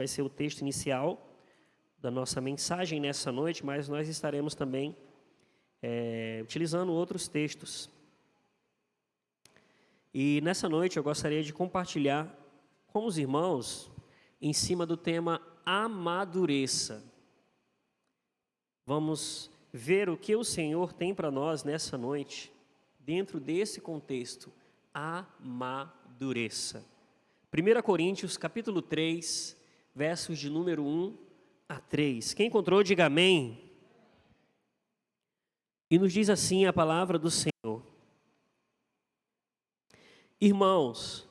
Vai ser o texto inicial da nossa mensagem nessa noite, mas nós estaremos também utilizando outros textos. E nessa noite eu gostaria de compartilhar com os irmãos em cima do tema amadureça. Vamos ver o que o Senhor tem para nós nessa noite, dentro desse contexto, amadureça. 1 Coríntios, capítulo 3, versos de número 1 a 3. Quem encontrou, diga amém. E nos diz assim a palavra do Senhor. Irmãos,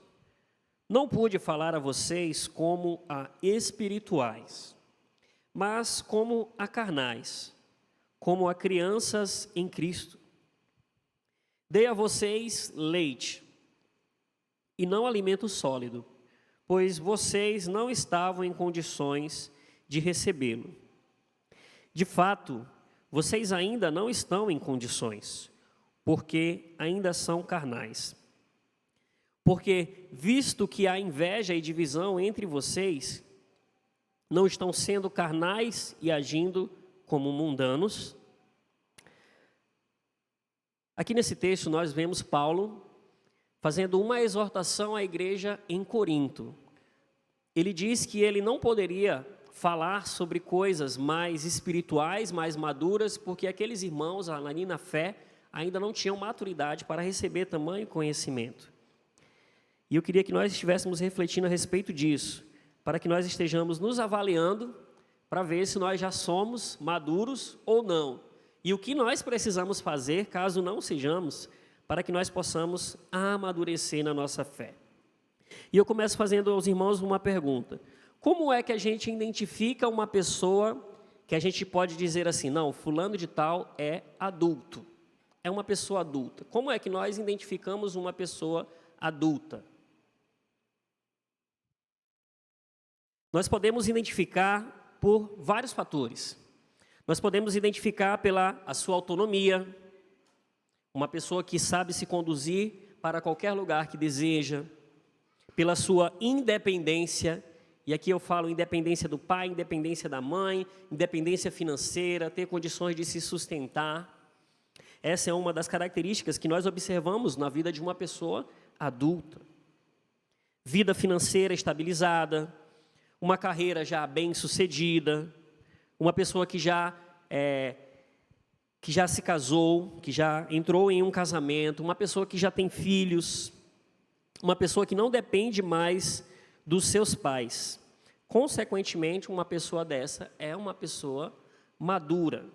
não pude falar a vocês como a espirituais, mas como a carnais, como a crianças em Cristo. Dei a vocês leite, e não alimento sólido, pois vocês não estavam em condições de recebê-lo. De fato, vocês ainda não estão em condições, porque ainda são carnais. Porque, visto que há inveja e divisão entre vocês, não estão sendo carnais e agindo como mundanos. Aqui nesse texto nós vemos Paulo fazendo uma exortação à igreja em Corinto. Ele diz que ele não poderia falar sobre coisas mais espirituais, mais maduras, porque aqueles irmãos ali na fé ainda não tinham maturidade para receber tamanho conhecimento. E eu queria que nós estivéssemos refletindo a respeito disso, para que nós estejamos nos avaliando, para ver se nós já somos maduros ou não. E o que nós precisamos fazer, caso não sejamos, para que nós possamos amadurecer na nossa fé. E eu começo fazendo aos irmãos uma pergunta. Como é que a gente identifica uma pessoa que a gente pode dizer assim, não, fulano de tal é adulto, é uma pessoa adulta? Como é que nós identificamos uma pessoa adulta? Nós podemos identificar por vários fatores. Nós podemos identificar pela a sua autonomia, uma pessoa que sabe se conduzir para qualquer lugar que deseja, pela sua independência, e aqui eu falo independência do pai, independência da mãe, independência financeira, ter condições de se sustentar. Essa é uma das características que nós observamos na vida de uma pessoa adulta. Vida financeira estabilizada, uma carreira já bem-sucedida, uma pessoa que já se casou, que já entrou em um casamento, uma pessoa que já tem filhos, uma pessoa que não depende mais dos seus pais. Consequentemente, uma pessoa dessa é uma pessoa madura.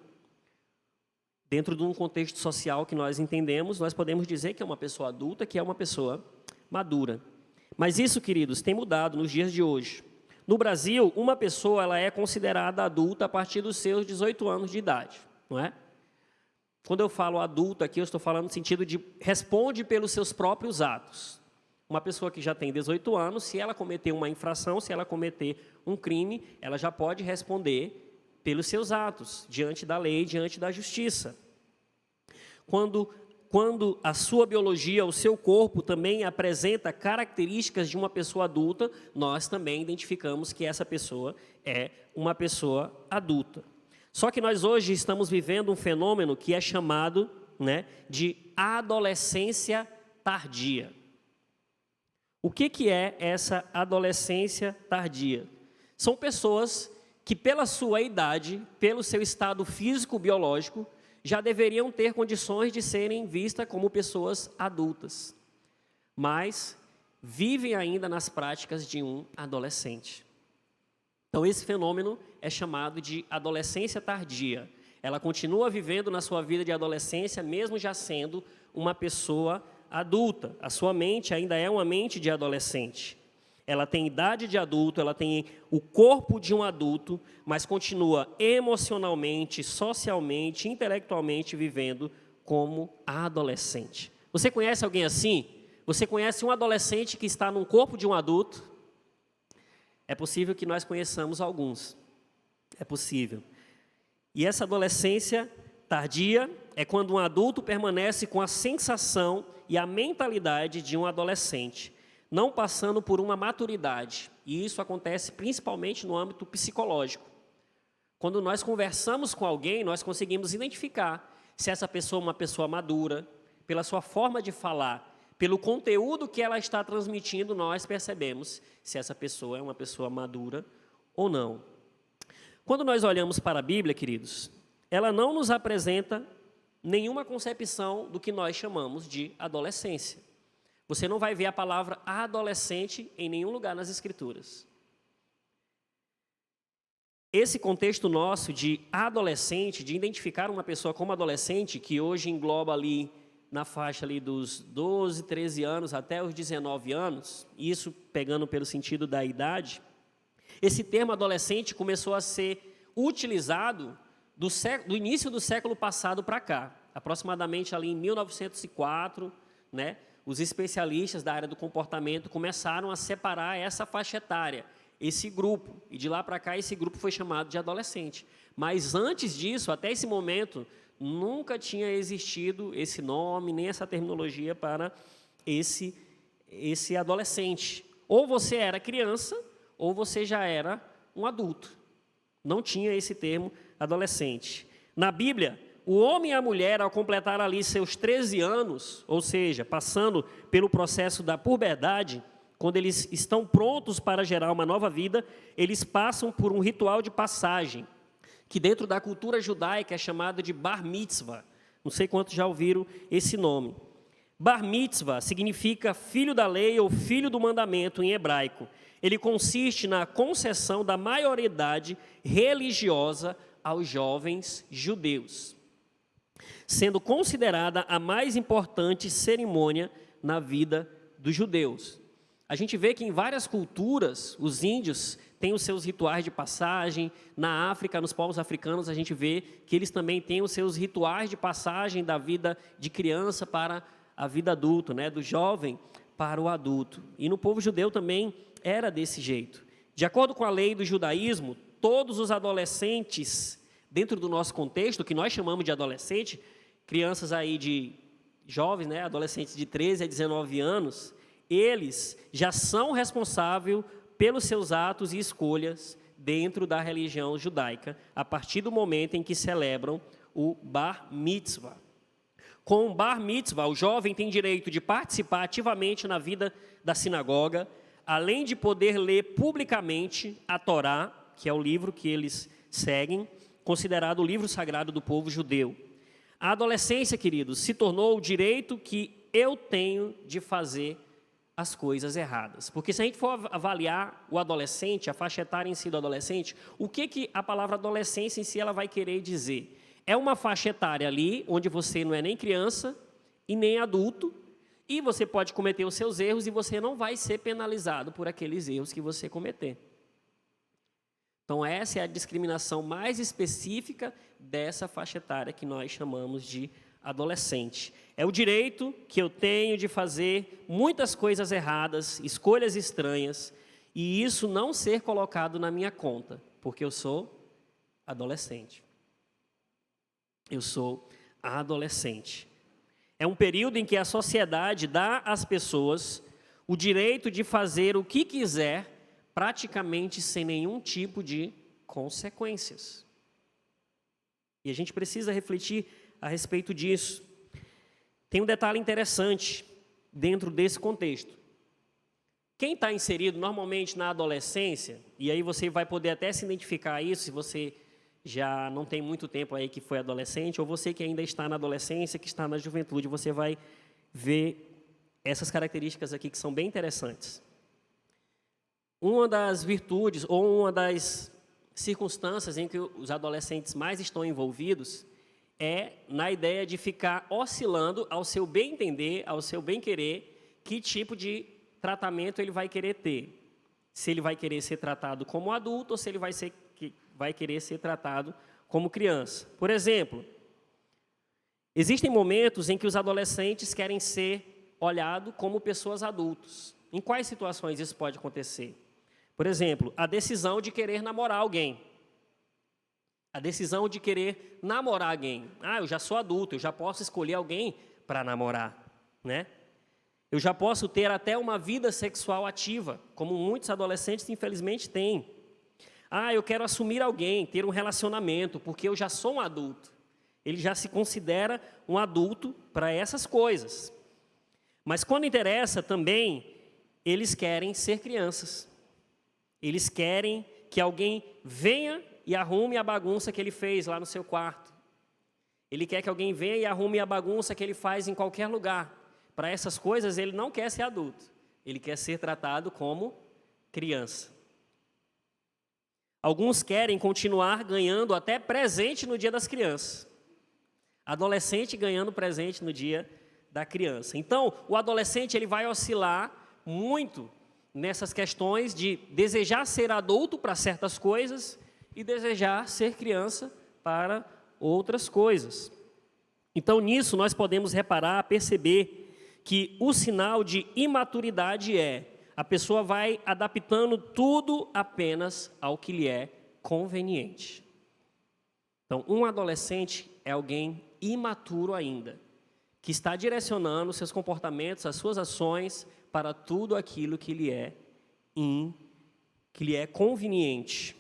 Dentro de um contexto social que nós entendemos, nós podemos dizer que é uma pessoa adulta, que é uma pessoa madura. Mas isso, queridos, tem mudado nos dias de hoje. No Brasil, uma pessoa ela é considerada adulta a partir dos seus 18 anos de idade, não é? Quando eu falo adulto aqui, eu estou falando no sentido de responde pelos seus próprios atos. Uma pessoa que já tem 18 anos, se ela cometer uma infração, se ela cometer um crime, ela já pode responder pelos seus atos, diante da lei, diante da justiça. Quando a sua biologia, o seu corpo também apresenta características de uma pessoa adulta, nós também identificamos que essa pessoa é uma pessoa adulta. Só que nós hoje estamos vivendo um fenômeno que é chamado, de adolescência tardia. O que é essa adolescência tardia? São pessoas que, pela sua idade, pelo seu estado físico biológico, já deveriam ter condições de serem vistas como pessoas adultas, mas vivem ainda nas práticas de um adolescente. Então, esse fenômeno é chamado de adolescência tardia. Ela continua vivendo na sua vida de adolescência, mesmo já sendo uma pessoa adulta. A sua mente ainda é uma mente de adolescente. Ela tem idade de adulto, ela tem o corpo de um adulto, mas continua emocionalmente, socialmente, intelectualmente vivendo como adolescente. Você conhece alguém assim? Você conhece um adolescente que está no corpo de um adulto? É possível que nós conheçamos alguns. É possível. E essa adolescência tardia é quando um adulto permanece com a sensação e a mentalidade de um adolescente. não passando por uma maturidade. E isso acontece principalmente no âmbito psicológico. Quando nós conversamos com alguém, nós conseguimos identificar se essa pessoa é uma pessoa madura, pela sua forma de falar, pelo conteúdo que ela está transmitindo, nós percebemos se essa pessoa é uma pessoa madura ou não. Quando nós olhamos para a Bíblia, queridos, ela não nos apresenta nenhuma concepção do que nós chamamos de adolescência. Você não vai ver a palavra adolescente em nenhum lugar nas Escrituras. Esse contexto nosso de adolescente, de identificar uma pessoa como adolescente, que hoje engloba ali na faixa ali dos 12, 13 anos até os 19 anos, isso pegando pelo sentido da idade, esse termo adolescente começou a ser utilizado do início do século passado para cá, aproximadamente ali em 1904, né? Os especialistas da área do comportamento começaram a separar essa faixa etária, esse grupo, e de lá para cá esse grupo foi chamado de adolescente. Mas antes disso, até esse momento, nunca tinha existido esse nome, nem essa terminologia para esse adolescente. Ou você era criança, ou você já era um adulto. Não tinha esse termo adolescente. Na Bíblia, o homem e a mulher, ao completar ali seus 13 anos, ou seja, passando pelo processo da puberdade, quando eles estão prontos para gerar uma nova vida, eles passam por um ritual de passagem, que dentro da cultura judaica é chamado de Bar Mitzvah. Não sei quantos já ouviram esse nome. Bar Mitzvah significa filho da lei ou filho do mandamento em hebraico. Ele consiste na concessão da maioridade religiosa aos jovens judeus, sendo considerada a mais importante cerimônia na vida dos judeus. A gente vê que em várias culturas, os índios têm os seus rituais de passagem. Na África, nos povos africanos, a gente vê que eles também têm os seus rituais de passagem da vida de criança para a vida adulta, né? Do jovem para o adulto. E no povo judeu também era desse jeito. De acordo com a lei do judaísmo, todos os adolescentes, dentro do nosso contexto, que nós chamamos de adolescente, crianças aí de jovens, né? Adolescentes de 13 a 19 anos, eles já são responsáveis pelos seus atos e escolhas dentro da religião judaica, a partir do momento em que celebram o Bar Mitzvah. Com o Bar Mitzvah, o jovem tem direito de participar ativamente na vida da sinagoga, além de poder ler publicamente a Torá, que é o livro que eles seguem, considerado o livro sagrado do povo judeu. A adolescência, queridos, se tornou o direito que eu tenho de fazer as coisas erradas. Porque se a gente for avaliar o adolescente, a faixa etária em si do adolescente, o que a palavra adolescência em si ela vai querer dizer? É uma faixa etária ali, onde você não é nem criança e nem adulto, e você pode cometer os seus erros e você não vai ser penalizado por aqueles erros que você cometer. Então essa é a discriminação mais específica dessa faixa etária que nós chamamos de adolescente. É o direito que eu tenho de fazer muitas coisas erradas, escolhas estranhas, e isso não ser colocado na minha conta, porque eu sou adolescente. Eu sou adolescente. É um período em que a sociedade dá às pessoas o direito de fazer o que quiser, praticamente sem nenhum tipo de consequências. E a gente precisa refletir a respeito disso. Tem um detalhe interessante dentro desse contexto. Quem está inserido normalmente na adolescência, e aí você vai poder até se identificar isso, se você já não tem muito tempo aí que foi adolescente, ou você que ainda está na adolescência, que está na juventude, você vai ver essas características aqui que são bem interessantes. Uma das virtudes, ou uma das circunstâncias em que os adolescentes mais estão envolvidos, é na ideia de ficar oscilando ao seu bem entender, ao seu bem querer, que tipo de tratamento ele vai querer ter. Se ele vai querer ser tratado como adulto ou se ele vai querer ser tratado como criança. Por exemplo, existem momentos em que os adolescentes querem ser olhados como pessoas adultas. Em quais situações isso pode acontecer? Por exemplo, a decisão de querer namorar alguém. A decisão de querer namorar alguém. Ah, eu já sou adulto, eu já posso escolher alguém para namorar, né? Eu já posso ter até uma vida sexual ativa, como muitos adolescentes, infelizmente, têm. Eu quero assumir alguém, ter um relacionamento, porque eu já sou um adulto. Ele já se considera um adulto para essas coisas. Mas quando interessa também, eles querem ser crianças. Eles querem que alguém venha e arrume a bagunça que ele fez lá no seu quarto. Ele quer que alguém venha e arrume a bagunça que ele faz em qualquer lugar. Para essas coisas, ele não quer ser adulto. Ele quer ser tratado como criança. Alguns querem continuar ganhando até presente no dia das crianças. Adolescente ganhando presente no dia da criança. Então, o adolescente ele vai oscilar muito nessas questões de desejar ser adulto para certas coisas e desejar ser criança para outras coisas. Então, nisso nós podemos reparar, perceber que o sinal de imaturidade a pessoa vai adaptando tudo apenas ao que lhe é conveniente. Então, um adolescente é alguém imaturo ainda, que está direcionando seus comportamentos, as suas ações para tudo aquilo que lhe é conveniente.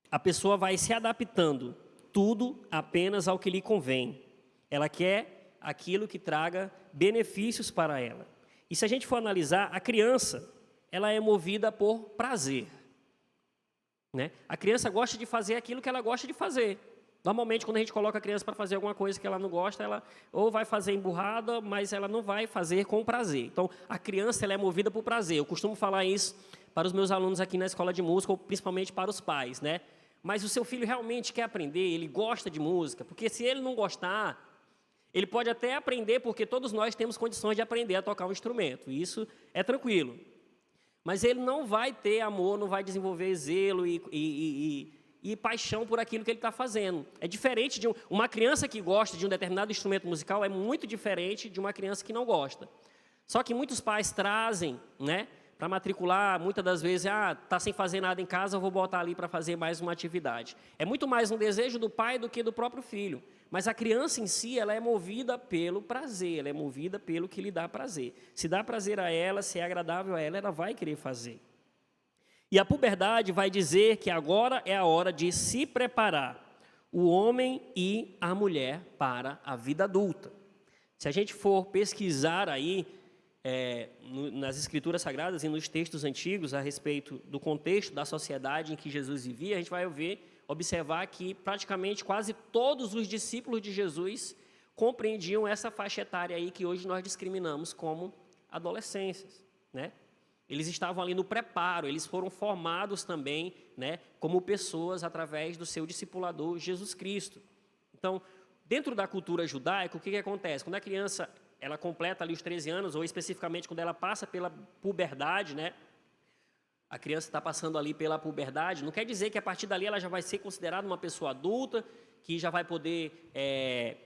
A pessoa vai se adaptando, tudo apenas ao que lhe convém. Ela quer aquilo que traga benefícios para ela. E se a gente for analisar, a criança, ela é movida por prazer. Né? A criança gosta de fazer aquilo que ela gosta de fazer. Normalmente, quando a gente coloca a criança para fazer alguma coisa que ela não gosta, ela ou vai fazer emburrada, mas ela não vai fazer com prazer. Então, a criança ela é movida por prazer. Eu costumo falar isso para os meus alunos aqui na escola de música, ou principalmente para os pais, né? Mas o seu filho realmente quer aprender, ele gosta de música, porque se ele não gostar, ele pode até aprender, porque todos nós temos condições de aprender a tocar um instrumento, e isso é tranquilo. Mas ele não vai ter amor, não vai desenvolver zelo e paixão por aquilo que ele está fazendo. É diferente de uma criança que gosta de um determinado instrumento musical, é muito diferente de uma criança que não gosta. Só que muitos pais trazem, né, para matricular, muitas das vezes, está sem fazer nada em casa, eu vou botar ali para fazer mais uma atividade. É muito mais um desejo do pai do que do próprio filho. Mas a criança em si, ela é movida pelo prazer, ela é movida pelo que lhe dá prazer. Se dá prazer a ela, se é agradável a ela vai querer fazer. E a puberdade vai dizer que agora é a hora de se preparar o homem e a mulher para a vida adulta. Se a gente for pesquisar aí, nas Escrituras Sagradas e nos textos antigos a respeito do contexto da sociedade em que Jesus vivia, a gente vai observar que praticamente quase todos os discípulos de Jesus compreendiam essa faixa etária aí que hoje nós discriminamos como adolescências, né? Eles estavam ali no preparo, eles foram formados também, né, como pessoas através do seu discipulador Jesus Cristo. Então, dentro da cultura judaica, o que acontece? Quando a criança ela completa ali os 13 anos, ou especificamente quando ela passa pela puberdade, né? A criança está passando ali pela puberdade, não quer dizer que a partir dali ela já vai ser considerada uma pessoa adulta, que já vai poder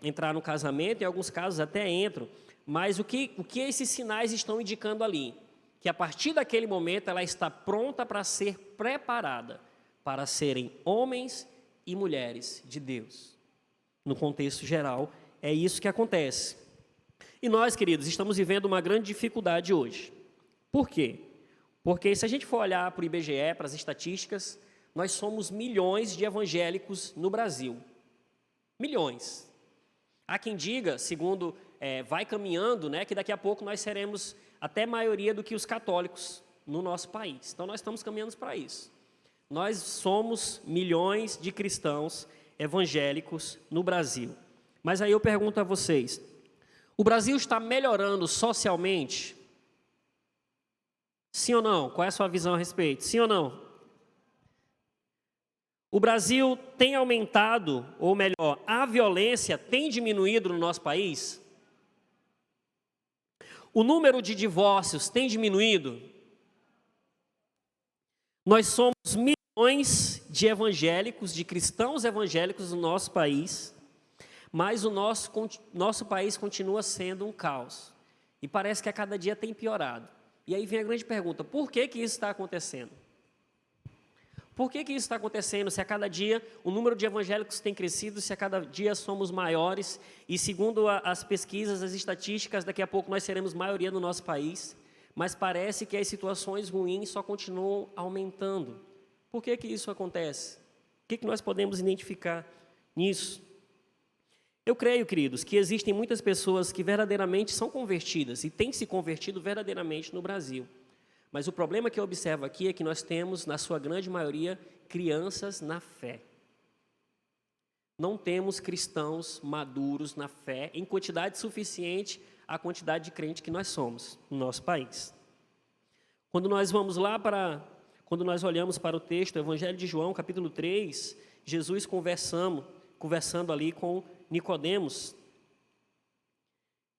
entrar no casamento, em alguns casos até entram. Mas o que esses sinais estão indicando ali? Que a partir daquele momento ela está pronta para ser preparada para serem homens e mulheres de Deus. No contexto geral, é isso que acontece. E nós, queridos, estamos vivendo uma grande dificuldade hoje. Por quê? Porque se a gente for olhar para o IBGE, para as estatísticas, nós somos milhões de evangélicos no Brasil. Milhões. Há quem diga, segundo vai caminhando, né, que daqui a pouco nós seremos até maioria do que os católicos no nosso país. Então, nós estamos caminhando para isso. Nós somos milhões de cristãos evangélicos no Brasil. Mas aí eu pergunto a vocês, o Brasil está melhorando socialmente? Sim ou não? Qual é a sua visão a respeito? Sim ou não? O Brasil tem aumentado, ou melhor, a violência tem diminuído no nosso país? O número de divórcios tem diminuído? Nós somos milhões de evangélicos, de cristãos evangélicos no nosso país, mas o nosso país continua sendo um caos. E parece que a cada dia tem piorado. E aí vem a grande pergunta, por que isso está acontecendo? Por que isso está acontecendo? Se a cada dia o número de evangélicos tem crescido, se a cada dia somos maiores, e segundo as pesquisas, as estatísticas, daqui a pouco nós seremos maioria no nosso país, mas parece que as situações ruins só continuam aumentando. Por que isso acontece? O que nós podemos identificar nisso? Eu creio, queridos, que existem muitas pessoas que verdadeiramente são convertidas e têm se convertido verdadeiramente no Brasil. Mas o problema que eu observo aqui é que nós temos, na sua grande maioria, crianças na fé. Não temos cristãos maduros na fé em quantidade suficiente à quantidade de crente que nós somos no nosso país. Quando nós olhamos para o texto, o Evangelho de João, capítulo 3, Jesus conversando ali com Nicodemos.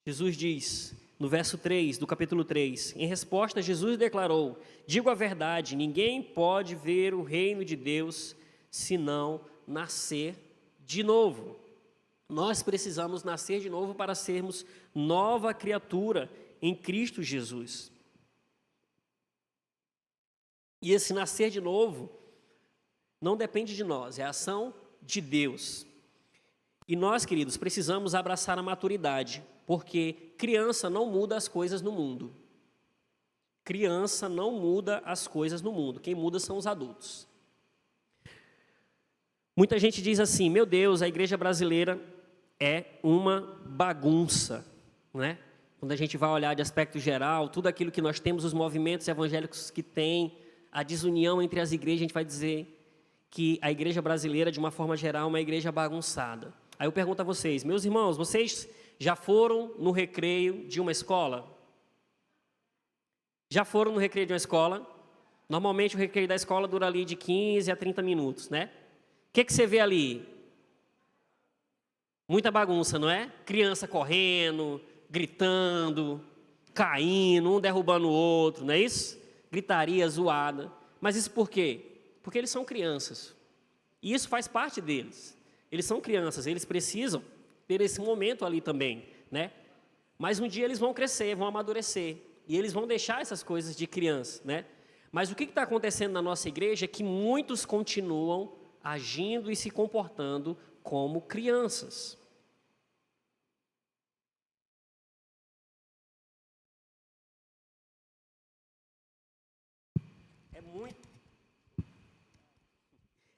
Jesus diz, no verso 3 do capítulo 3, em resposta, Jesus declarou: digo a verdade, ninguém pode ver o reino de Deus se não nascer de novo. Nós precisamos nascer de novo para sermos nova criatura em Cristo Jesus. E esse nascer de novo não depende de nós, é a ação de Deus. E nós, queridos, precisamos abraçar a maturidade, porque criança não muda as coisas no mundo. Criança não muda as coisas no mundo, quem muda são os adultos. Muita gente diz assim: meu Deus, a igreja brasileira é uma bagunça, né? Quando a gente vai olhar de aspecto geral, tudo aquilo que nós temos, os movimentos evangélicos que tem, a desunião entre as igrejas, a gente vai dizer que a igreja brasileira, de uma forma geral, é uma igreja bagunçada. Aí eu pergunto a vocês, meus irmãos, vocês já foram no recreio de uma escola? Já foram no recreio de uma escola? Normalmente o recreio da escola dura ali de 15 a 30 minutos, né? O que você vê ali? Muita bagunça, não é? Criança correndo, gritando, caindo, um derrubando o outro, não é isso? Gritaria, zoada. Mas isso por quê? Porque eles são crianças. E isso faz parte deles. Eles são crianças, eles precisam ter esse momento ali também, né? Mas um dia eles vão crescer, vão amadurecer. E eles vão deixar essas coisas de criança, né? Mas o que está acontecendo na nossa igreja é que muitos continuam agindo e se comportando como crianças.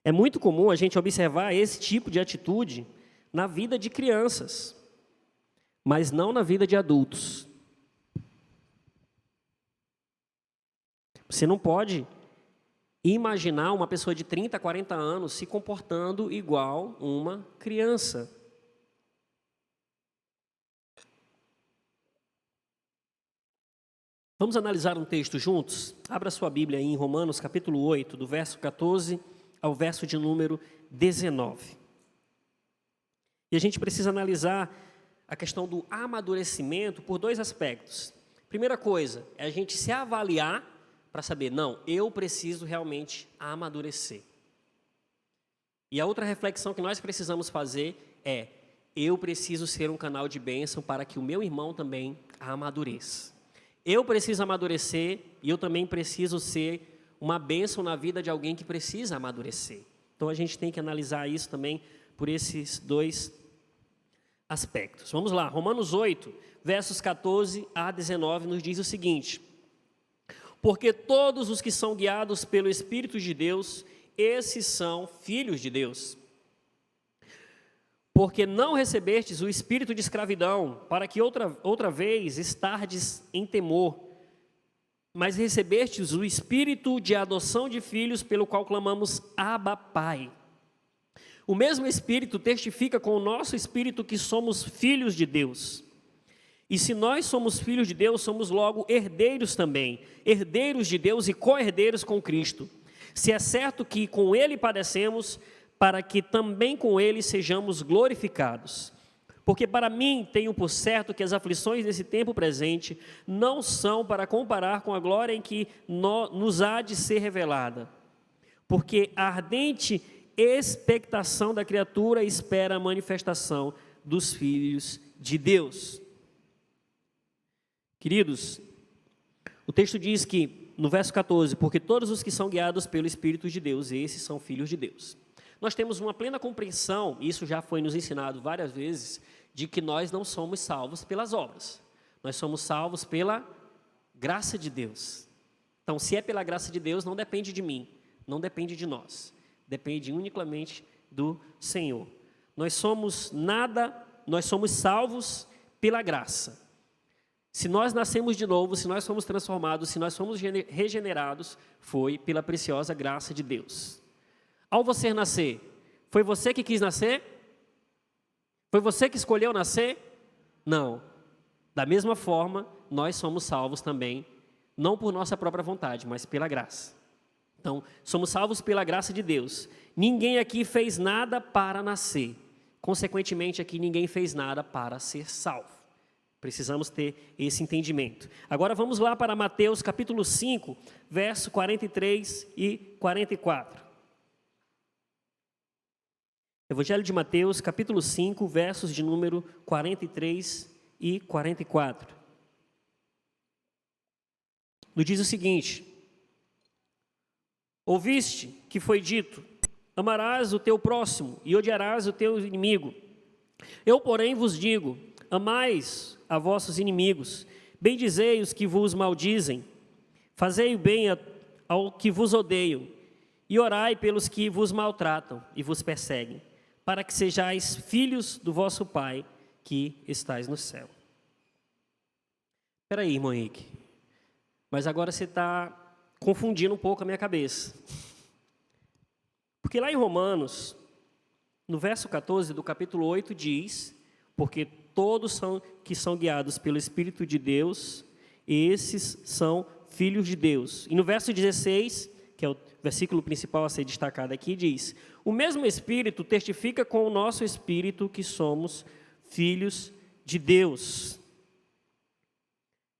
É muito comum a gente observar esse tipo de atitude na vida de crianças, mas não na vida de adultos. Você não pode imaginar uma pessoa de 30, 40 anos se comportando igual uma criança. Vamos analisar um texto juntos? Abra sua Bíblia aí em Romanos, capítulo 8, do verso 14 ao verso de número 19. E a gente precisa analisar a questão do amadurecimento por dois aspectos. Primeira coisa, é a gente se avaliar para saber, não, eu preciso realmente amadurecer. E a outra reflexão que nós precisamos fazer é, eu preciso ser um canal de bênção para que o meu irmão também amadureça. Eu preciso amadurecer e eu também preciso ser uma bênção na vida de alguém que precisa amadurecer. Então, a gente tem que analisar isso também por esses dois aspectos. Vamos lá, Romanos 8, versos 14 a 19, nos diz o seguinte: porque todos os que são guiados pelo Espírito de Deus, esses são filhos de Deus. Porque não recebestes o espírito de escravidão, para que outra vez estardes em temor, mas recebestes o espírito de adoção de filhos, pelo qual clamamos, Abba, Pai. O mesmo Espírito testifica com o nosso espírito que somos filhos de Deus. E se nós somos filhos de Deus, somos logo herdeiros também, herdeiros de Deus e co-herdeiros com Cristo. Se é certo que com Ele padecemos, para que também com Ele sejamos glorificados. Porque para mim tenho por certo que as aflições desse tempo presente não são para comparar com a glória em que nos há de ser revelada. Porque a ardente expectação da criatura espera a manifestação dos filhos de Deus. Queridos, o texto diz que no verso 14, porque todos os que são guiados pelo Espírito de Deus, esses são filhos de Deus. Nós temos uma plena compreensão, isso já foi nos ensinado várias vezes, de que nós não somos salvos pelas obras. Nós somos salvos pela graça de Deus. Então, se é pela graça de Deus, não depende de mim, não depende de nós. Depende unicamente do Senhor. Nós somos salvos pela graça. Se nós nascemos de novo, se nós fomos transformados, se nós fomos regenerados, foi pela preciosa graça de Deus. Ao você nascer, foi você que quis nascer? Foi você que escolheu nascer? Não. Da mesma forma, nós somos salvos também, não por nossa própria vontade, mas pela graça. Então, somos salvos pela graça de Deus. Ninguém aqui fez nada para nascer. Consequentemente, aqui ninguém fez nada para ser salvo. Precisamos ter esse entendimento. Agora vamos lá para Mateus capítulo 5, verso 43 e 44. Evangelho de Mateus, capítulo 5, versos de número 43 e 44. Nos diz o seguinte: ouviste que foi dito, amarás o teu próximo e odiarás o teu inimigo. Eu, porém, vos digo, amais a vossos inimigos, bendizei os que vos maldizem, fazei o bem ao que vos odeiam, e orai pelos que vos maltratam e vos perseguem, para que sejais filhos do vosso Pai que estais no céu. Espera aí, irmão Henrique, mas agora você está confundindo um pouco a minha cabeça. Porque lá em Romanos, no verso 14 do capítulo 8, diz, porque todos que são guiados pelo Espírito de Deus, esses são filhos de Deus. E no verso 16, que é o versículo principal a ser destacado aqui, diz, o mesmo Espírito testifica com o nosso Espírito que somos filhos de Deus.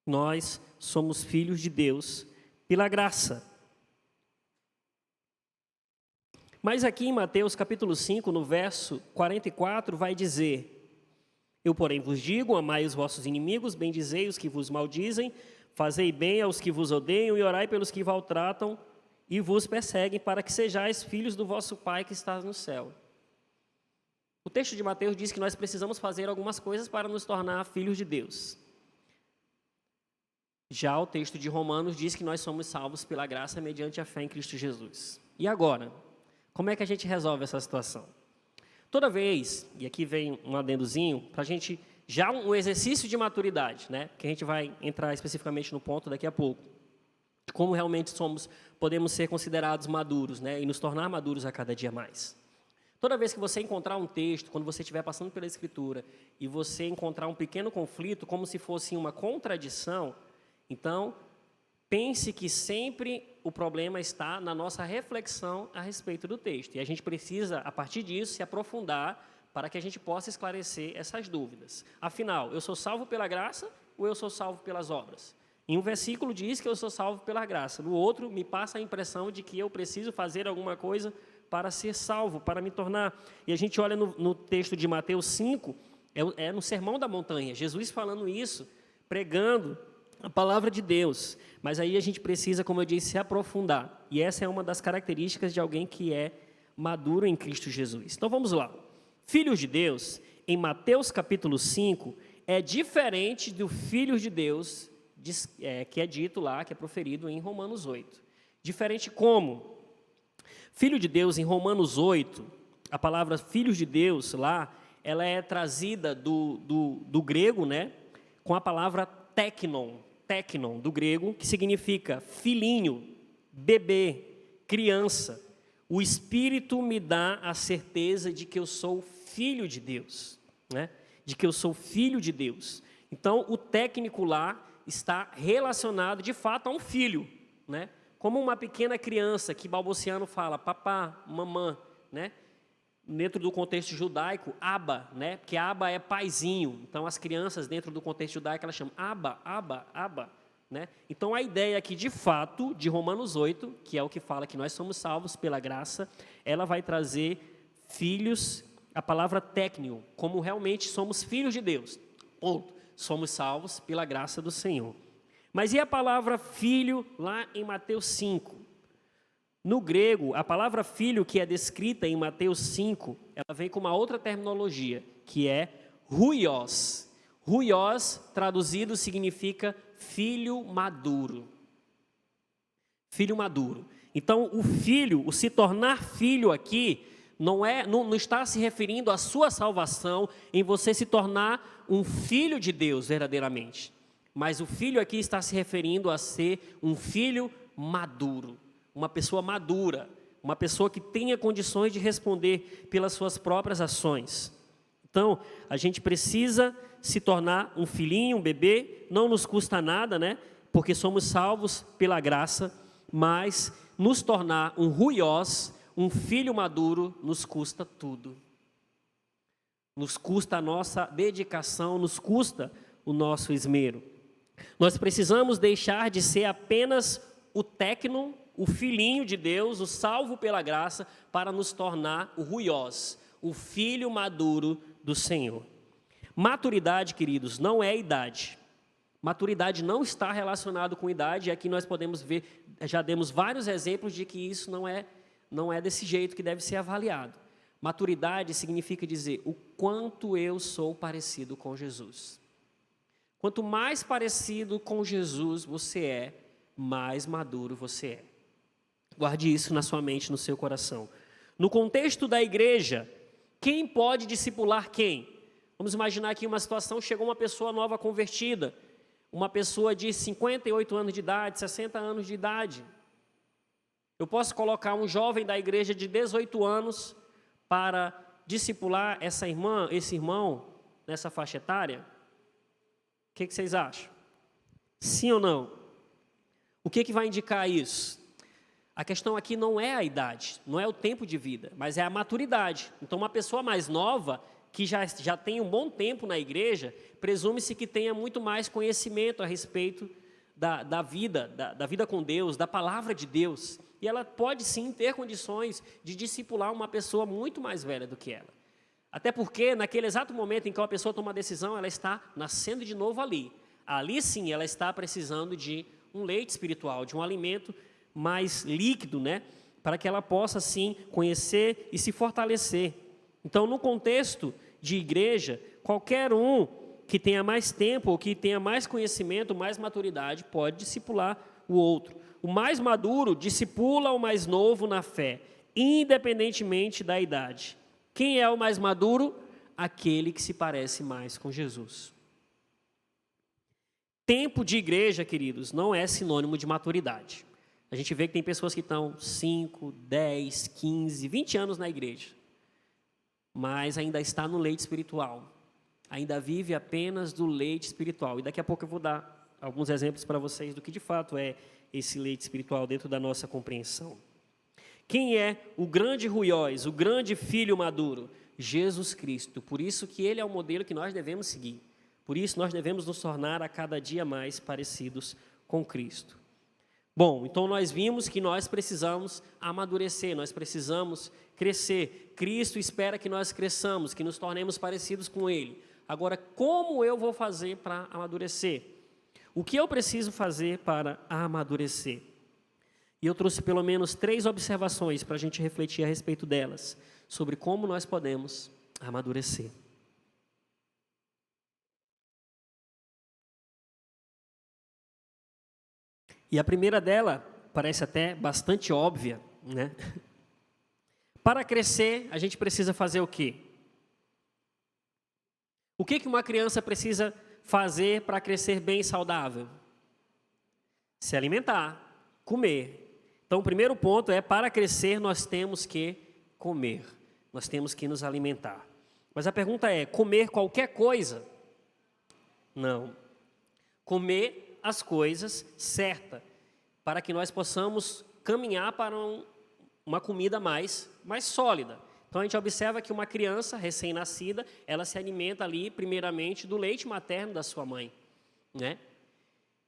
Nós somos filhos de Deus pela graça. Mas aqui em Mateus capítulo 5, no verso 44, vai dizer, eu, porém, vos digo, amai os vossos inimigos, bendizei os que vos maldizem, fazei bem aos que vos odeiam e orai pelos que maltratam e vos perseguem, para que sejais filhos do vosso Pai que está no céu. O texto de Mateus diz que nós precisamos fazer algumas coisas para nos tornar filhos de Deus. Já o texto de Romanos diz que nós somos salvos pela graça mediante a fé em Cristo Jesus. E agora, como é que a gente resolve essa situação? Toda vez, e aqui vem um adendozinho, para a gente, já um exercício de maturidade, né? Que a gente vai entrar especificamente no ponto daqui a pouco. Como realmente podemos ser considerados maduros, né? E nos tornar maduros a cada dia mais. Toda vez que você encontrar um texto, quando você estiver passando pela Escritura, e você encontrar um pequeno conflito, como se fosse uma contradição, então, pense que sempre o problema está na nossa reflexão a respeito do texto. E a gente precisa, a partir disso, se aprofundar para que a gente possa esclarecer essas dúvidas. Afinal, eu sou salvo pela graça ou eu sou salvo pelas obras? Em um versículo diz que eu sou salvo pela graça. No outro, me passa a impressão de que eu preciso fazer alguma coisa para ser salvo, para me tornar. E a gente olha no texto de Mateus 5, é no Sermão da Montanha, Jesus falando isso, pregando a palavra de Deus, mas aí a gente precisa, como eu disse, se aprofundar. E essa é uma das características de alguém que é maduro em Cristo Jesus. Então vamos lá. Filhos de Deus, em Mateus capítulo 5, é diferente do Filhos de Deus, que é dito lá, que é proferido em Romanos 8. Diferente como? Filho de Deus, em Romanos 8, a palavra Filhos de Deus lá, ela é trazida do grego, né, com a palavra teknon, do grego, que significa filhinho, bebê, criança. O Espírito me dá a certeza de que eu sou filho de Deus, né? De que eu sou filho de Deus. Então, o técnico lá está relacionado, de fato, a um filho, né? Como uma pequena criança que balbuciano fala, papá, mamã, né? Dentro do contexto judaico, Abba, né? Porque Abba é paizinho. Então, as crianças, dentro do contexto judaico, elas chamam Abba, né? Então, a ideia aqui, de fato, de Romanos 8, que é o que fala que nós somos salvos pela graça, ela vai trazer filhos, a palavra técnio, como realmente somos filhos de Deus. Ponto. Somos salvos pela graça do Senhor. Mas e a palavra filho lá em Mateus 5? No grego, a palavra filho que é descrita em Mateus 5, ela vem com uma outra terminologia, que é huios. Huios, traduzido, significa filho maduro. Filho maduro. Então, o filho, o se tornar filho aqui, não está se referindo à sua salvação, em você se tornar um filho de Deus verdadeiramente. Mas o filho aqui está se referindo a ser um filho maduro, uma pessoa madura, uma pessoa que tenha condições de responder pelas suas próprias ações. Então, a gente precisa se tornar um filhinho, um bebê, não nos custa nada, né? Porque somos salvos pela graça, mas nos tornar um huios, um filho maduro, nos custa tudo. Nos custa a nossa dedicação, nos custa o nosso esmero. Nós precisamos deixar de ser apenas o tecno, o filhinho de Deus, o salvo pela graça, para nos tornar o huios, o filho maduro do Senhor. Maturidade, queridos, não é idade. Maturidade não está relacionado com idade, e aqui nós podemos ver, já demos vários exemplos de que isso não é desse jeito que deve ser avaliado. Maturidade significa dizer o quanto eu sou parecido com Jesus. Quanto mais parecido com Jesus você é, mais maduro você é. Guarde isso na sua mente, no seu coração. No contexto da igreja, quem pode discipular quem? Vamos imaginar aqui uma situação, chegou uma pessoa nova convertida, uma pessoa de 58 anos de idade, 60 anos de idade. Eu posso colocar um jovem da igreja de 18 anos para discipular essa irmã, esse irmão, nessa faixa etária? O que vocês acham? Sim ou não? O que vai indicar isso? A questão aqui não é a idade, não é o tempo de vida, mas é a maturidade. Então, uma pessoa mais nova, que já tem um bom tempo na igreja, presume-se que tenha muito mais conhecimento a respeito da vida com Deus, da palavra de Deus. E ela pode sim ter condições de discipular uma pessoa muito mais velha do que ela. Até porque, naquele exato momento em que uma pessoa toma uma decisão, ela está nascendo de novo ali. Ali sim, ela está precisando de um leite espiritual, de um alimento mais líquido, né? Para que ela possa, sim, conhecer e se fortalecer. Então, no contexto de igreja, qualquer um que tenha mais tempo ou que tenha mais conhecimento, mais maturidade, pode discipular o outro. O mais maduro discipula o mais novo na fé, independentemente da idade. Quem é o mais maduro? Aquele que se parece mais com Jesus. Tempo de igreja, queridos, não é sinônimo de maturidade. A gente vê que tem pessoas que estão 5, 10, 15, 20 anos na igreja, mas ainda está no leite espiritual. Ainda vive apenas do leite espiritual. E daqui a pouco eu vou dar alguns exemplos para vocês do que de fato é esse leite espiritual dentro da nossa compreensão. Quem é o grande huios, o grande filho maduro? Jesus Cristo. Por isso que ele é o modelo que nós devemos seguir. Por isso nós devemos nos tornar a cada dia mais parecidos com Cristo. Bom, então nós vimos que nós precisamos amadurecer, nós precisamos crescer. Cristo espera que nós cresçamos, que nos tornemos parecidos com Ele. Agora, como eu vou fazer para amadurecer? O que eu preciso fazer para amadurecer? E eu trouxe pelo menos 3 observações para a gente refletir a respeito delas, sobre como nós podemos amadurecer. E a primeira dela parece até bastante óbvia, né? Para crescer, a gente precisa fazer o quê? O que uma criança precisa fazer para crescer bem e saudável? Se alimentar, comer. Então, o primeiro ponto é, para crescer, nós temos que comer. Nós temos que nos alimentar. Mas a pergunta é, comer qualquer coisa? Não. Comer as coisas certas, para que nós possamos caminhar para uma comida mais sólida. Então, a gente observa que uma criança recém-nascida, ela se alimenta ali, primeiramente, do leite materno da sua mãe, né?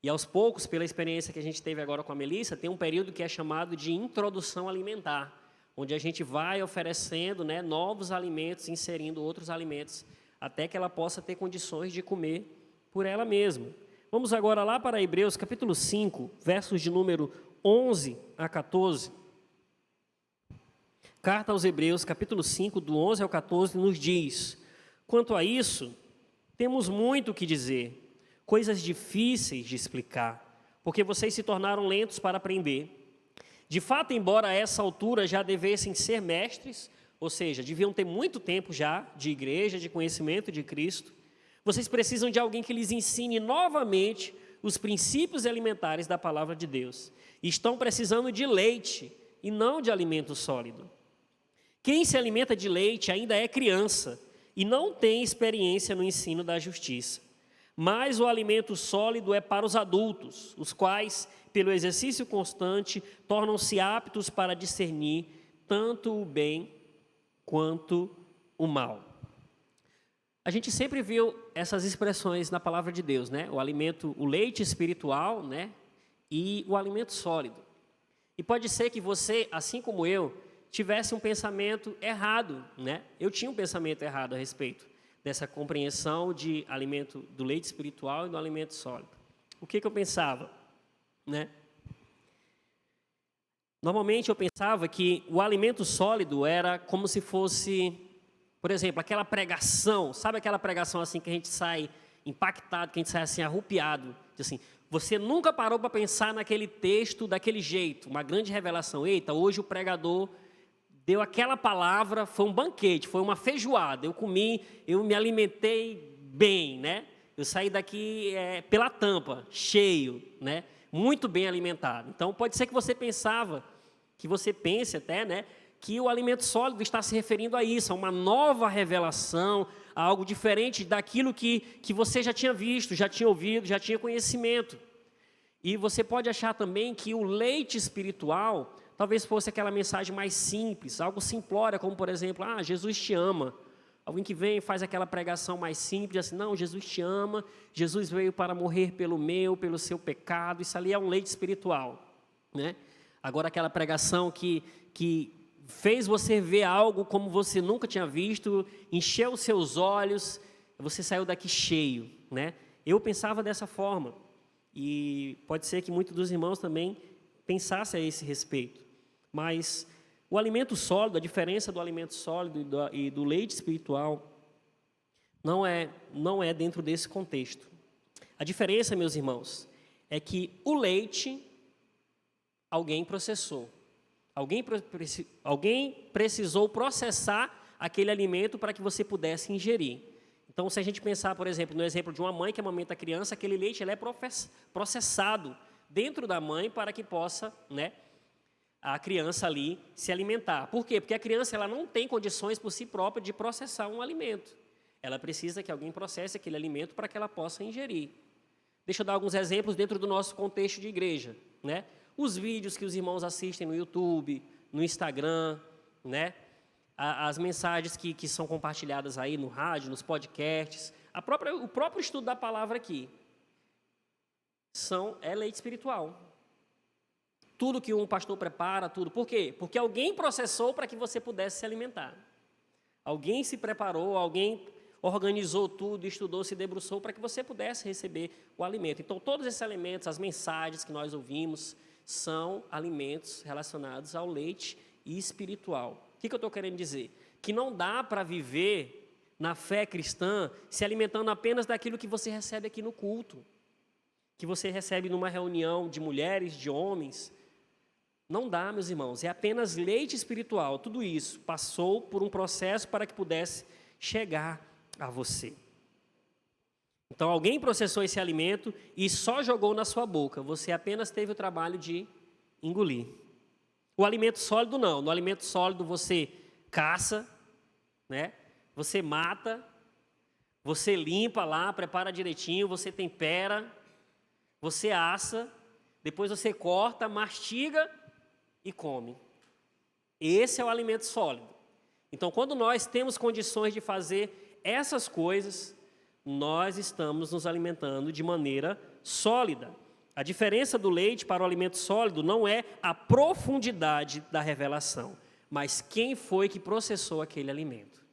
E aos poucos, pela experiência que a gente teve agora com a Melissa, tem um período que é chamado de introdução alimentar, onde a gente vai oferecendo, né, novos alimentos, inserindo outros alimentos, até que ela possa ter condições de comer por ela mesma. Vamos agora lá para Hebreus, capítulo 5, versos de número 11 a 14. Carta aos Hebreus, capítulo 5, do 11 ao 14, nos diz: quanto a isso, temos muito o que dizer, coisas difíceis de explicar, porque vocês se tornaram lentos para aprender. De fato, embora a essa altura já devessem ser mestres, ou seja, deviam ter muito tempo já de igreja, de conhecimento de Cristo, vocês precisam de alguém que lhes ensine novamente os princípios elementares da palavra de Deus. E estão precisando de leite e não de alimento sólido. Quem se alimenta de leite ainda é criança e não tem experiência no ensino da justiça. Mas o alimento sólido é para os adultos, os quais, pelo exercício constante, tornam-se aptos para discernir tanto o bem quanto o mal. A gente sempre viu essas expressões na palavra de Deus, né? O leite espiritual, né? E o alimento sólido. E pode ser que você, assim como eu, tivesse um pensamento errado, né? Eu tinha um pensamento errado a respeito dessa compreensão de alimento do leite espiritual e do alimento sólido. O que eu pensava, né? Normalmente eu pensava que o alimento sólido era como se fosse, por exemplo, aquela pregação, sabe aquela pregação assim que a gente sai impactado, que a gente sai assim arrupiado, assim, você nunca parou para pensar naquele texto daquele jeito, uma grande revelação. Eita, hoje o pregador deu aquela palavra, foi um banquete, foi uma feijoada. Eu comi, eu me alimentei bem, né? Eu saí daqui pela tampa, cheio, né? Muito bem alimentado. Então, pode ser que você pense até, né? Que o alimento sólido está se referindo a isso, a uma nova revelação, a algo diferente daquilo que você já tinha visto, já tinha ouvido, já tinha conhecimento. E você pode achar também que o leite espiritual talvez fosse aquela mensagem mais simples, algo simplório, como por exemplo, Jesus te ama. Alguém que vem e faz aquela pregação mais simples, assim, não, Jesus te ama, Jesus veio para morrer pelo seu pecado, isso ali é um leite espiritual, né? Agora aquela pregação que fez você ver algo como você nunca tinha visto, encheu os seus olhos, você saiu daqui cheio, né? Eu pensava dessa forma, e pode ser que muitos dos irmãos também pensassem a esse respeito. Mas o alimento sólido, a diferença do alimento sólido e do leite espiritual, não é dentro desse contexto. A diferença, meus irmãos, é que o leite, alguém processou. Alguém precisou processar aquele alimento para que você pudesse ingerir. Então, se a gente pensar, por exemplo, no exemplo de uma mãe que amamenta a criança, aquele leite ele é processado dentro da mãe para que possa, né, a criança ali se alimentar. Por quê? Porque a criança ela não tem condições por si própria de processar um alimento. Ela precisa que alguém processe aquele alimento para que ela possa ingerir. Deixa eu dar alguns exemplos dentro do nosso contexto de igreja, né? Os vídeos que os irmãos assistem no YouTube, no Instagram, né? As mensagens que são compartilhadas aí no rádio, nos podcasts, o próprio estudo da palavra aqui, é leite espiritual. Tudo que um pastor prepara, tudo. Por quê? Porque alguém processou para que você pudesse se alimentar. Alguém se preparou, alguém organizou tudo, estudou, se debruçou para que você pudesse receber o alimento. Então, todos esses alimentos, as mensagens que nós ouvimos, são alimentos relacionados ao leite espiritual. O que eu estou querendo dizer? Que não dá para viver na fé cristã se alimentando apenas daquilo que você recebe aqui no culto, que você recebe numa reunião de mulheres, de homens. Não dá, meus irmãos, é apenas leite espiritual. Tudo isso passou por um processo para que pudesse chegar a você. Então, alguém processou esse alimento e só jogou na sua boca. Você apenas teve o trabalho de engolir. O alimento sólido não. No alimento sólido você caça, né? Você mata, você limpa lá, prepara direitinho, você tempera, você assa, depois você corta, mastiga e come. Esse é o alimento sólido. Então, quando nós temos condições de fazer essas coisas, nós estamos nos alimentando de maneira sólida. A diferença do leite para o alimento sólido não é a profundidade da revelação, mas quem foi que processou aquele alimento.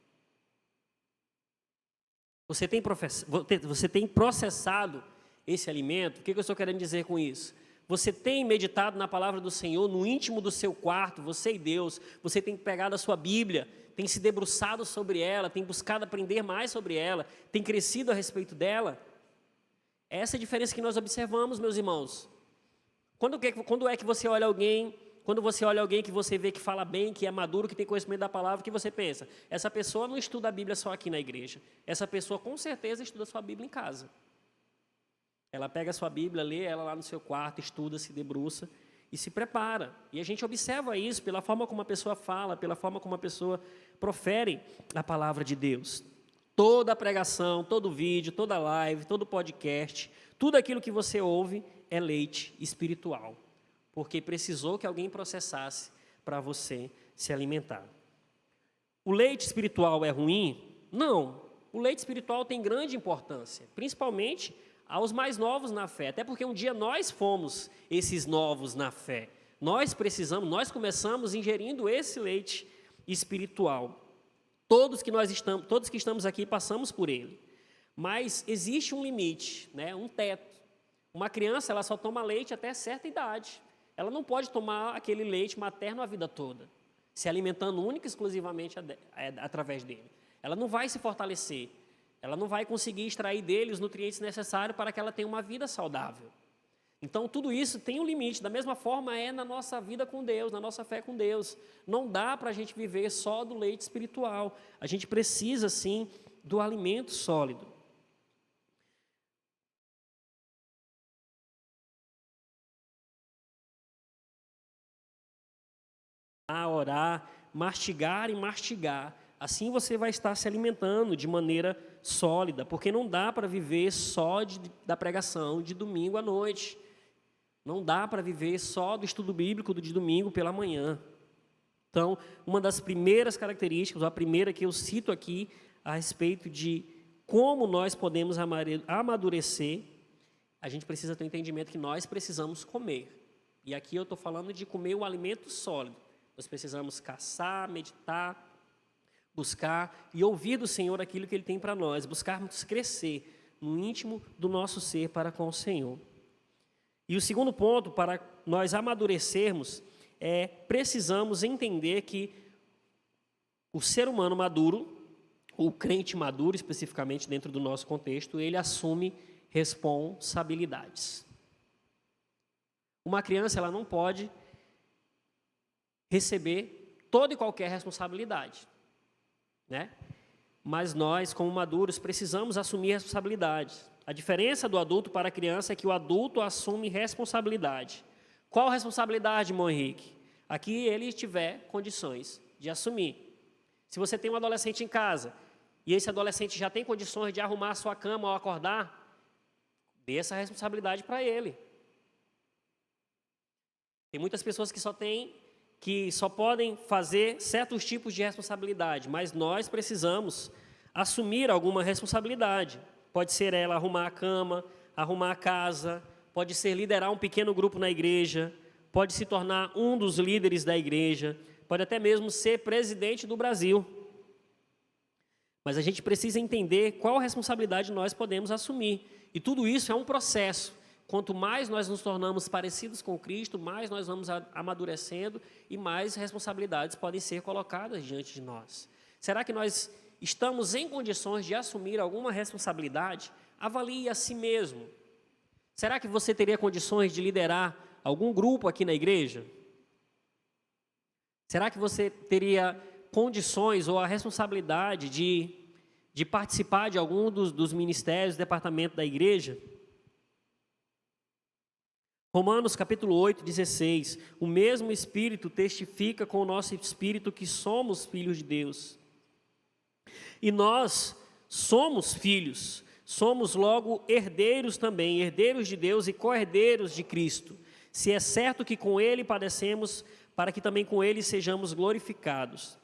Você tem processado esse alimento, o que eu estou querendo dizer com isso? Você tem meditado na palavra do Senhor, no íntimo do seu quarto, você e Deus, você tem pegado a sua Bíblia, tem se debruçado sobre ela, tem buscado aprender mais sobre ela, tem crescido a respeito dela? Essa é a diferença que nós observamos, meus irmãos. Quando é que você olha alguém, quando você olha alguém que você vê que fala bem, que é maduro, que tem conhecimento da palavra, o que você pensa? Essa pessoa não estuda a Bíblia só aqui na igreja. Essa pessoa com certeza estuda a sua Bíblia em casa. Ela pega a sua Bíblia, lê ela lá no seu quarto, estuda, se debruça e se prepara. E a gente observa isso pela forma como a pessoa fala, pela forma como a pessoa profere a palavra de Deus. Toda a pregação, todo vídeo, toda live, todo podcast, tudo aquilo que você ouve é leite espiritual, porque precisou que alguém processasse para você se alimentar. O leite espiritual é ruim? Não. O leite espiritual tem grande importância, principalmente aos mais novos na fé, até porque um dia nós fomos esses novos na fé. Nós começamos ingerindo esse leite espiritual. Todos que estamos aqui passamos por ele. Mas existe um limite, né? Um teto. Uma criança, ela só toma leite até certa idade. Ela não pode tomar aquele leite materno a vida toda, se alimentando única e exclusivamente através dele. Ela não vai se fortalecer. Ela não vai conseguir extrair dele os nutrientes necessários para que ela tenha uma vida saudável. Então, tudo isso tem um limite. Da mesma forma é na nossa vida com Deus, na nossa fé com Deus. Não dá para a gente viver só do leite espiritual. A gente precisa, sim, do alimento sólido. A orar, mastigar e mastigar. Assim você vai estar se alimentando de maneira sólida, porque não dá para viver só da pregação de domingo à noite. Não dá para viver só do estudo bíblico de domingo pela manhã. Então, uma das primeiras características, a primeira que eu cito aqui, a respeito de como nós podemos amadurecer, a gente precisa ter um entendimento que nós precisamos comer. E aqui eu estou falando de comer o alimento sólido. Nós precisamos caçar, meditar, buscar e ouvir do Senhor aquilo que Ele tem para nós, buscarmos crescer no íntimo do nosso ser para com o Senhor. E o segundo ponto, para nós amadurecermos, precisamos entender que o ser humano maduro, o crente maduro especificamente dentro do nosso contexto, ele assume responsabilidades. Uma criança, ela não pode receber toda e qualquer responsabilidade, né? Mas nós, como maduros, precisamos assumir responsabilidades. A diferença do adulto para a criança é que o adulto assume responsabilidade. Qual responsabilidade, irmão Henrique? Aqui ele tiver condições de assumir. Se você tem um adolescente em casa e esse adolescente já tem condições de arrumar a sua cama ao acordar, dê essa responsabilidade para ele. Tem muitas pessoas que só podem fazer certos tipos de responsabilidade, mas nós precisamos assumir alguma responsabilidade. Pode ser ela arrumar a cama, arrumar a casa, pode ser liderar um pequeno grupo na igreja, pode se tornar um dos líderes da igreja, pode até mesmo ser presidente do Brasil. Mas a gente precisa entender qual responsabilidade nós podemos assumir. E tudo isso é um processo. Quanto mais nós nos tornamos parecidos com Cristo, mais nós vamos amadurecendo e mais responsabilidades podem ser colocadas diante de nós. Será que nós estamos em condições de assumir alguma responsabilidade? Avalie a si mesmo. Será que você teria condições de liderar algum grupo aqui na igreja? Será que você teria condições ou a responsabilidade de participar de algum dos ministérios, departamento da igreja? Romanos capítulo 8, 16. O mesmo Espírito testifica com o nosso Espírito que somos filhos de Deus. E nós somos filhos, somos logo herdeiros também, herdeiros de Deus e co-herdeiros de Cristo. Se é certo que com Ele padecemos, para que também com Ele sejamos glorificados.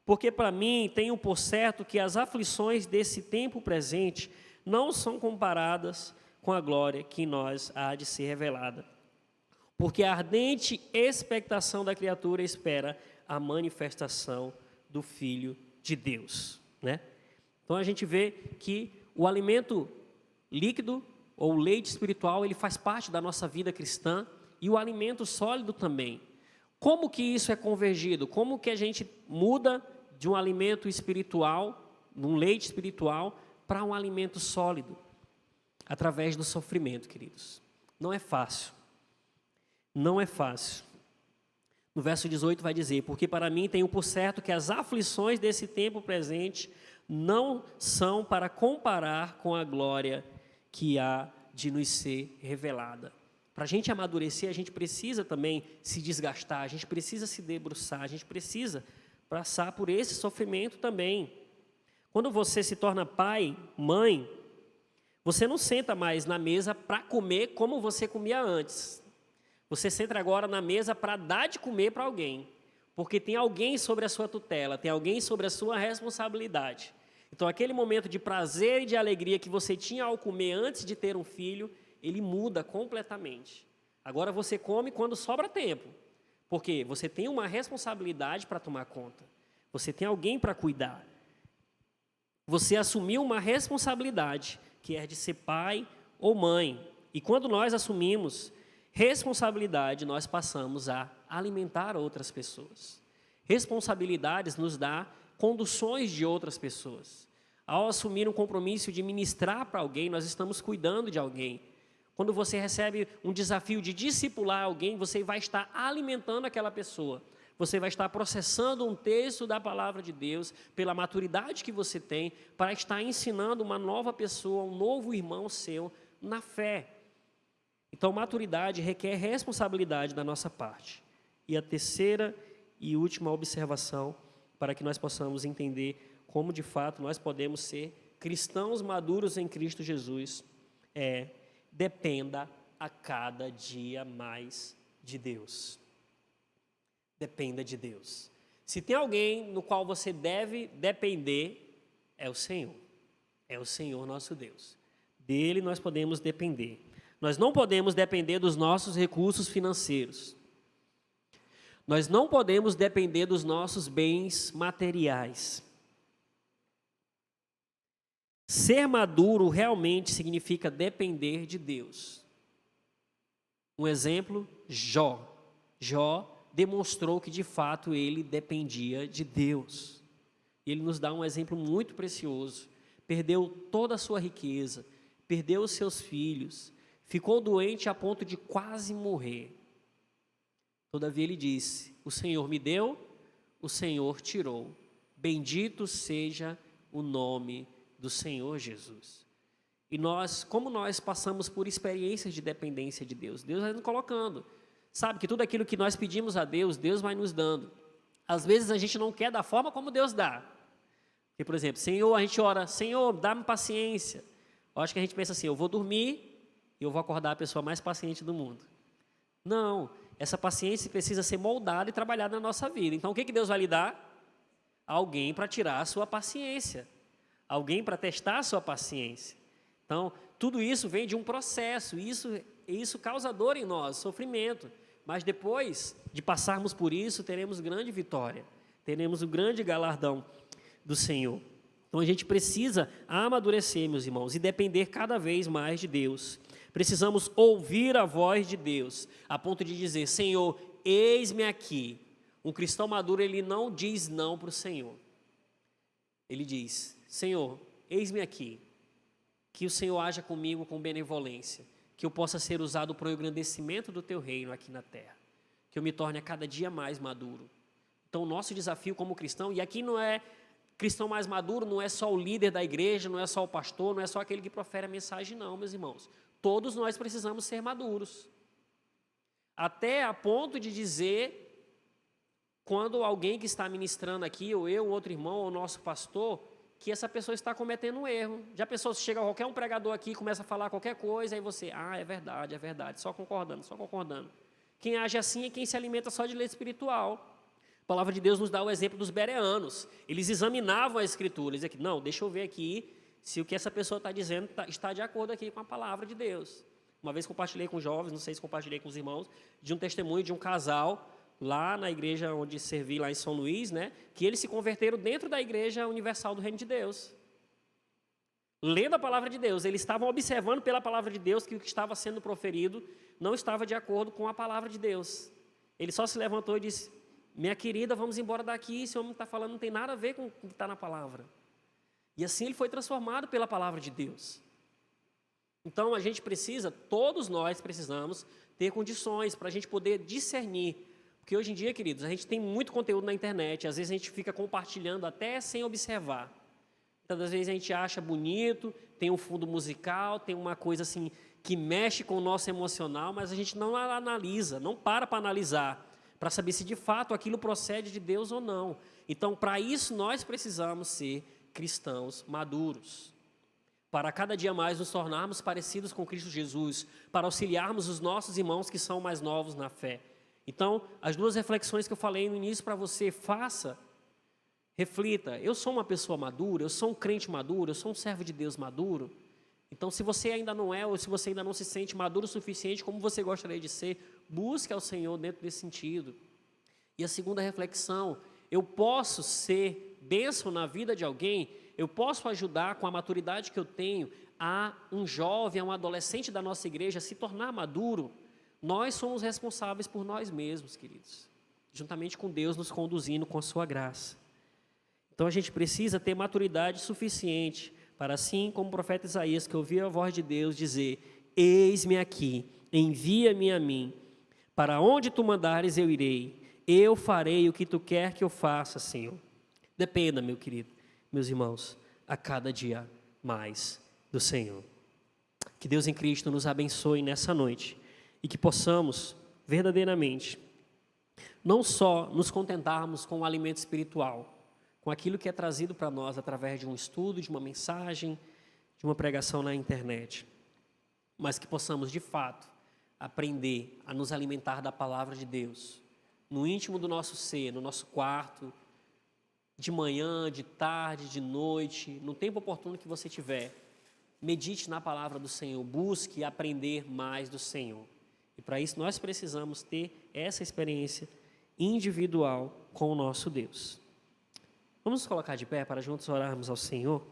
Porque para mim tenho por certo que as aflições desse tempo presente não são comparadas com a glória que em nós há de ser revelada. Porque a ardente expectação da criatura espera a manifestação do Filho de Deus, né? Então a gente vê que o alimento líquido ou o leite espiritual, ele faz parte da nossa vida cristã, e o alimento sólido também. Como que isso é convergido? Como que a gente muda de um alimento espiritual, de um leite espiritual, para um alimento sólido? Através do sofrimento, queridos. Não é fácil. Não é fácil. No verso 18 vai dizer: porque para mim tenho por certo que as aflições desse tempo presente não são para comparar com a glória que há de nos ser revelada. Para a gente amadurecer, a gente precisa também se desgastar, a gente precisa se debruçar, a gente precisa passar por esse sofrimento também. Quando você se torna pai, mãe, você não senta mais na mesa para comer como você comia antes. Você senta agora na mesa para dar de comer para alguém, porque tem alguém sobre a sua tutela, tem alguém sobre a sua responsabilidade. Então, aquele momento de prazer e de alegria que você tinha ao comer antes de ter um filho, ele muda completamente. Agora você come quando sobra tempo, porque você tem uma responsabilidade para tomar conta. Você tem alguém para cuidar. Você assumiu uma responsabilidade, que é de ser pai ou mãe. E quando nós assumimos responsabilidade, nós passamos a alimentar outras pessoas. Responsabilidades nos dá conduções de outras pessoas. Ao assumir um compromisso de ministrar para alguém, nós estamos cuidando de alguém. Quando você recebe um desafio de discipular alguém, você vai estar alimentando aquela pessoa. Você vai estar processando um texto da palavra de Deus, pela maturidade que você tem, para estar ensinando uma nova pessoa, um novo irmão seu, na fé. Então, maturidade requer responsabilidade da nossa parte. E a terceira e última observação, para que nós possamos entender como, de fato, nós podemos ser cristãos maduros em Cristo Jesus, dependa a cada dia mais de Deus. Dependa de Deus. Se tem alguém no qual você deve depender, é o Senhor. É o Senhor nosso Deus. Dele nós podemos depender. Nós não podemos depender dos nossos recursos financeiros. Nós não podemos depender dos nossos bens materiais. Ser maduro realmente significa depender de Deus. Um exemplo, Jó. Jó demonstrou que, de fato, ele dependia de Deus. Ele nos dá um exemplo muito precioso. Perdeu toda a sua riqueza, perdeu os seus filhos, ficou doente a ponto de quase morrer. Todavia ele disse: o Senhor me deu, o Senhor tirou. Bendito seja o nome do Senhor Jesus. E nós, como nós passamos por experiências de dependência de Deus, Deus vai nos colocando. Sabe que tudo aquilo que nós pedimos a Deus, Deus vai nos dando. Às vezes a gente não quer da forma como Deus dá. Porque, por exemplo, Senhor, a gente ora: Senhor, dá-me paciência. Eu acho que a gente pensa assim: eu vou dormir e eu vou acordar a pessoa mais paciente do mundo. Não, essa paciência precisa ser moldada e trabalhada na nossa vida. Então, o que Deus vai lhe dar? Alguém para tirar a sua paciência. Alguém para testar a sua paciência. Então, tudo isso vem de um processo, e isso causa dor em nós, sofrimento. Mas depois de passarmos por isso, teremos grande vitória, teremos o grande galardão do Senhor. Então, a gente precisa amadurecer, meus irmãos, e depender cada vez mais de Deus. Precisamos ouvir a voz de Deus, a ponto de dizer: Senhor, eis-me aqui. Um cristão maduro, ele não diz não para o Senhor. Ele diz: Senhor, eis-me aqui. Que o Senhor haja comigo com benevolência, que eu possa ser usado para o engrandecimento do Teu reino aqui na terra, que eu me torne a cada dia mais maduro. Então, o nosso desafio como cristão, e aqui não é cristão mais maduro, não é só o líder da igreja, não é só o pastor, não é só aquele que profere a mensagem, não, meus irmãos. Todos nós precisamos ser maduros. Até a ponto de dizer, quando alguém que está ministrando aqui, ou eu, outro irmão, ou nosso pastor, que essa pessoa está cometendo um erro. Já pensou, se chega qualquer um pregador aqui e começa a falar qualquer coisa, aí você: é verdade, só concordando, só concordando. Quem age assim é quem se alimenta só de leite espiritual. A palavra de Deus nos dá o exemplo dos bereanos. Eles examinavam a Escritura, eles diziam: não, deixa eu ver aqui se o que essa pessoa está dizendo está de acordo aqui com a palavra de Deus. Uma vez compartilhei com jovens, não sei se compartilhei com os irmãos, de um testemunho de um casal lá na igreja onde servi, lá em São Luís, que eles se converteram dentro da Igreja Universal do Reino de Deus. lendo a palavra de Deus. Eles estavam observando pela palavra de Deus que o que estava sendo proferido não estava de acordo com a palavra de Deus. Ele só se levantou e disse: minha querida, vamos embora daqui, esse homem está falando não tem nada a ver com o que está na palavra. E assim ele foi transformado pela palavra de Deus. Então a gente precisa, todos nós precisamos ter condições para a gente poder discernir. Porque hoje em dia, queridos, a gente tem muito conteúdo na internet, às vezes a gente fica compartilhando até sem observar. Muitas das vezes a gente acha bonito, tem um fundo musical, tem uma coisa assim que mexe com o nosso emocional, mas a gente não analisa, não para analisar, para saber se de fato aquilo procede de Deus ou não. Então, para isso, nós precisamos ser cristãos maduros. Para cada dia mais nos tornarmos parecidos com Cristo Jesus, para auxiliarmos os nossos irmãos que são mais novos na fé. Então, as duas reflexões que eu falei no início para você, faça, reflita: eu sou uma pessoa madura, eu sou um crente maduro, eu sou um servo de Deus maduro? Então, se você ainda não é, ou se você ainda não se sente maduro o suficiente, como você gostaria de ser, busque ao Senhor dentro desse sentido. E a segunda reflexão: eu posso ser bênção na vida de alguém, eu posso ajudar com a maturidade que eu tenho a um jovem, a um adolescente da nossa igreja se tornar maduro. Nós somos responsáveis por nós mesmos, queridos, juntamente com Deus nos conduzindo com a sua graça. Então a gente precisa ter maturidade suficiente para, assim como o profeta Isaías, que ouviu a voz de Deus dizer: eis-me aqui, envia-me a mim, para onde tu mandares eu irei, eu farei o que tu quer que eu faça, Senhor. Dependa, meu querido, meus irmãos, a cada dia mais do Senhor. Que Deus em Cristo nos abençoe nessa noite e que possamos verdadeiramente não só nos contentarmos com o alimento espiritual, com aquilo que é trazido para nós através de um estudo, de uma mensagem, de uma pregação na internet, mas que possamos de fato aprender a nos alimentar da palavra de Deus, no íntimo do nosso ser, no nosso quarto, de manhã, de tarde, de noite, no tempo oportuno que você tiver. Medite na palavra do Senhor, busque aprender mais do Senhor. E para isso nós precisamos ter essa experiência individual com o nosso Deus. Vamos nos colocar de pé para juntos orarmos ao Senhor?